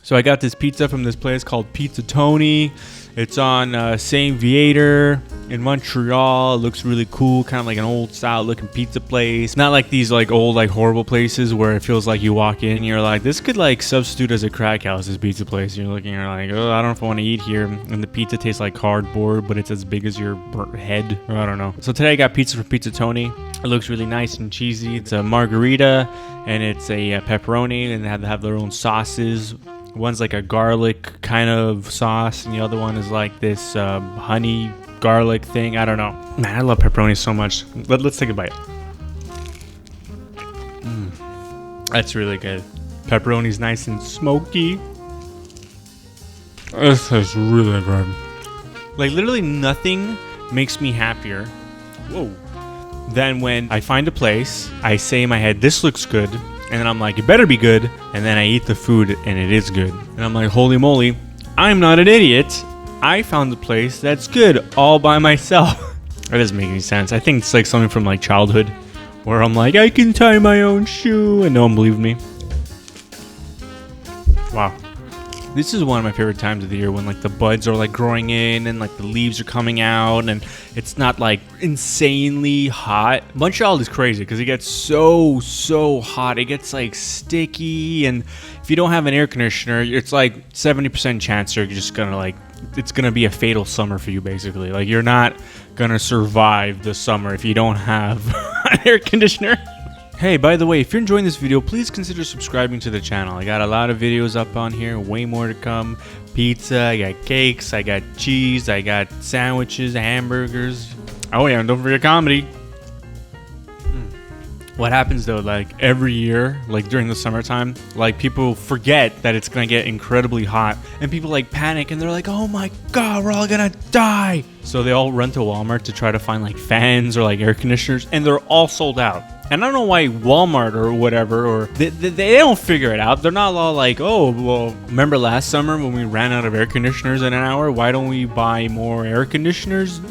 So I got this pizza from this place called Pizza Toni. It's on St. Viateur in Montreal. It looks really cool, kind of like an old style looking pizza place. Not like these like old like horrible places where it feels like you walk in and you're like, this could like substitute as a crack house, this pizza place. You're looking, you're like, oh, I don't know if I want to eat here. And the pizza tastes like cardboard, but it's as big as your head, or I don't know. So today I got pizza from Pizza Toni. It looks really nice and cheesy. It's a margarita and it's a pepperoni, and they have their own sauces. One's like a garlic kind of sauce, and the other one is like this honey garlic thing. I don't know. Man, I love pepperoni so much. Let's take a bite. That's really good. Pepperoni's nice and smoky. This is really good. Like literally nothing makes me happier than when I find a place, I say in my head, this looks good. And then I'm like, it better be good. And then I eat the food and it is good. And I'm like, holy moly, I'm not an idiot. I found a place that's good all by myself. That doesn't make any sense. I think it's like something from like childhood where I'm like, I can tie my own shoe, and no one believed me. Wow. This is one of my favorite times of the year when like the buds are like growing in and like the leaves are coming out and it's not like insanely hot. Montreal is crazy because it gets so hot. It gets like sticky, and if you don't have an air conditioner, it's like 70% chance you're just gonna like, it's gonna be a fatal summer for you basically. Like you're not gonna survive the summer if you don't have an air conditioner. Hey, by the way, if you're enjoying this video, please consider subscribing to the channel. I got a lot of videos up on here, way more to come. Pizza, I got cakes, I got cheese, I got sandwiches, hamburgers. Oh yeah, and don't forget comedy. What happens though, like every year, like during the summertime, like people forget that it's gonna get incredibly hot, and people like panic and they're like, oh my god, we're all gonna die. So they all run to Walmart to try to find like fans or like air conditioners, and they're all sold out. And I don't know why Walmart or whatever, or they don't figure it out. They're not all like, oh, well, remember last summer when we ran out of air conditioners in an hour? Why don't we buy more air conditioners?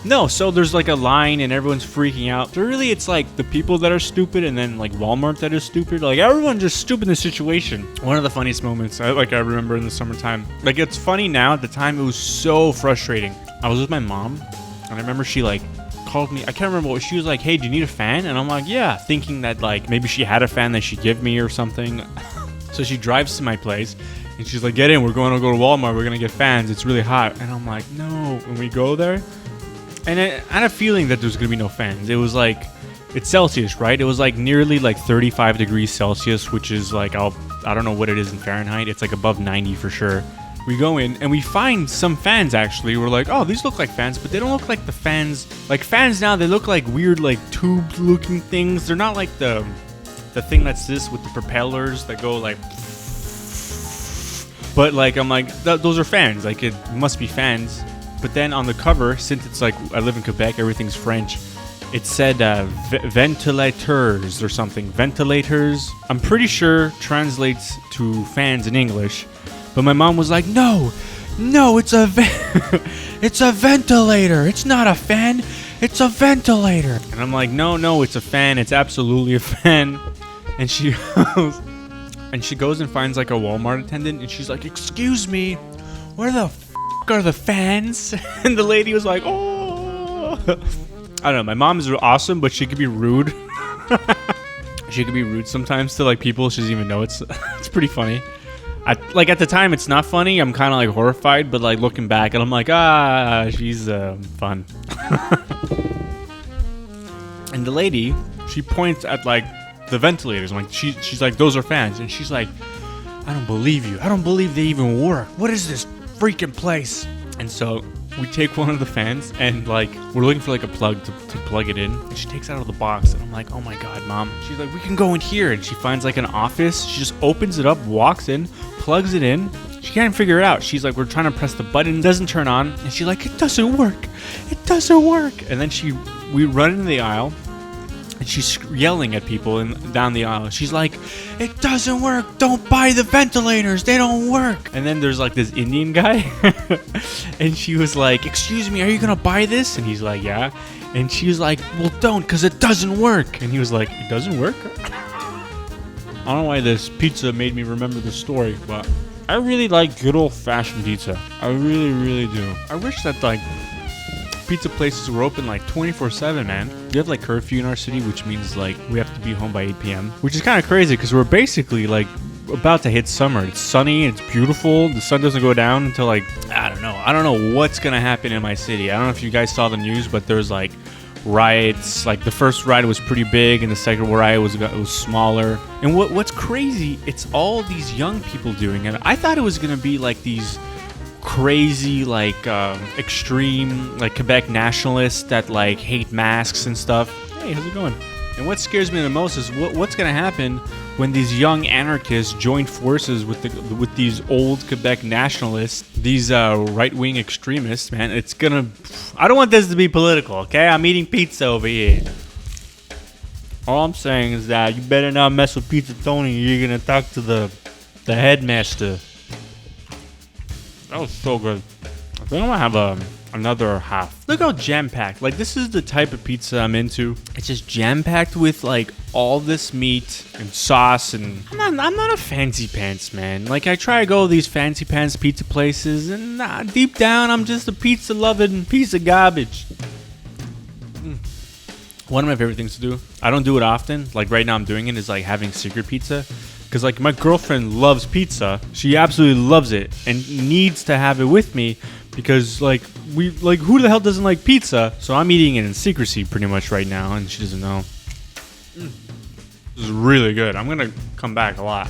No, so there's like a line and everyone's freaking out. So really, it's like the people that are stupid and then like Walmart that is stupid. Like everyone's just stupid in the situation. One of the funniest moments I remember in the summertime. Like it's funny now. At the time, it was so frustrating. I was with my mom, and I remember she like called me. I can't remember what she was like. Hey, do you need a fan? And I'm like, yeah, thinking that like maybe she had a fan that she'd give me or something. So she drives to my place and she's like, get in. We're going to go to Walmart. We're gonna get fans. It's really hot. And I'm like, no. When we go there, and I had a feeling that there's gonna be no fans. It was like, it's Celsius, right? It was like nearly like 35 degrees Celsius, which is like I don't know what it is in Fahrenheit. It's like above 90 for sure. We go in and we find some fans actually. We're like, oh, these look like fans, but they don't look like the fans. Like fans now, they look like weird like tube looking things. They're not like the thing that's this with the propellers that go like. But like I'm like, those are fans. Like it must be fans. But then on the cover, since it's like I live in Quebec, everything's French. It said ventilateurs or something. Ventilators. I'm pretty sure translates to fans in English. But my mom was like, no, it's a it's a ventilator. It's not a fan. It's a ventilator. And I'm like, no, it's a fan. It's absolutely a fan. And she goes and finds like a Walmart attendant, and she's like, excuse me, where the are the fans? And the lady was like, oh. I don't know. My mom is awesome, but she could be rude. She could be rude sometimes to like people she doesn't even know. It's pretty funny. Like at the time, it's not funny. I'm kind of like horrified, but like looking back, and I'm like, she's fun. And the lady, she points at like the ventilators. I'm like, she's like, those are fans, and she's like, I don't believe you. I don't believe they even work. What is this freaking place? And so we take one of the fans and like we're looking for like a plug to plug it in, and she takes it out of the box, and I'm like, oh my god, mom. She's like, we can go in here, and she finds like an office. She just opens it up, walks in, plugs it in. She can't figure it out. She's like, we're trying to press the button, it doesn't turn on, and she's like, it doesn't work, and then we run into the aisle, and she's yelling at people down the aisle. She's like, it doesn't work. Don't buy the ventilators. They don't work. And then there's like this Indian guy. And she was like, excuse me, are you going to buy this? And he's like, yeah. And she was like, well, don't, because it doesn't work. And he was like, it doesn't work? I don't know why this pizza made me remember this story, but I really like good old-fashioned pizza. I really, really do. I wish that like pizza places were open like 24/7, man. We have like curfew in our city, which means like we have to be home by 8 p.m. Which is kind of crazy because we're basically like about to hit summer. It's sunny, it's beautiful. The sun doesn't go down until like, I don't know what's gonna happen in my city. I don't know if you guys saw the news, but there's like riots. Like the first riot was pretty big and the second riot was smaller. And what's crazy, it's all these young people doing it. I thought it was gonna be like these crazy like extreme like Quebec nationalists that like hate masks and stuff. Hey, how's it going? And what scares me the most is what's gonna happen when these young anarchists join forces with these old Quebec nationalists, these right-wing extremists. Man, it's gonna. I don't want this to be political, okay? I'm eating pizza over here. All I'm saying is that you better not mess with Pizza Toni. You're gonna talk to the headmaster. That was so good. I think I'm gonna have another half. Look how jam-packed. Like, this is the type of pizza I'm into. It's just jam-packed with like all this meat and sauce, and I'm not a fancy pants man. Like, I try to go to these fancy pants pizza places, and deep down I'm just a pizza loving piece of garbage. One of my favorite things to do. I don't do it often. Like right now I'm doing it is like having secret pizza. Because like my girlfriend loves pizza. She absolutely loves it and needs to have it with me because like who the hell doesn't like pizza? So I'm eating it in secrecy pretty much right now and she doesn't know. This is really good. I'm going to come back a lot.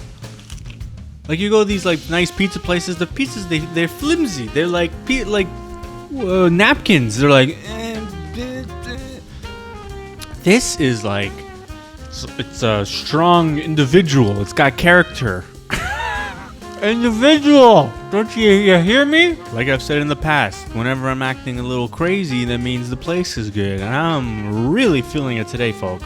Like you go to these like nice pizza places, the pizzas they're flimsy. They're like napkins. They're like this is like it's a strong individual. It's got character. Individual! Don't you hear me? Like I've said in the past, whenever I'm acting a little crazy, that means the place is good. And I'm really feeling it today, folks.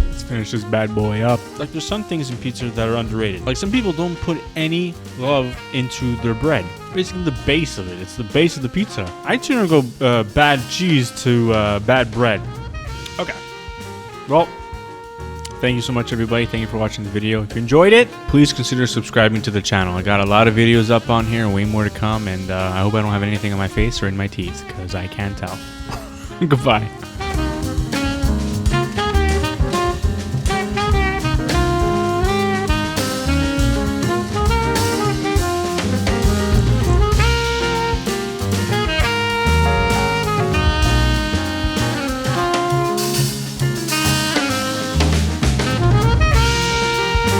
Let's finish this bad boy up. Like there's some things in pizza that are underrated. Like some people don't put any love into their bread. Basically the base of it. It's the base of the pizza. I'd sooner go bad cheese to bad bread. Okay. Well, thank you so much, everybody. Thank you for watching the video. If you enjoyed it, please consider subscribing to the channel. I got a lot of videos up on here and way more to come. And I hope I don't have anything on my face or in my teeth because I can't tell. Goodbye.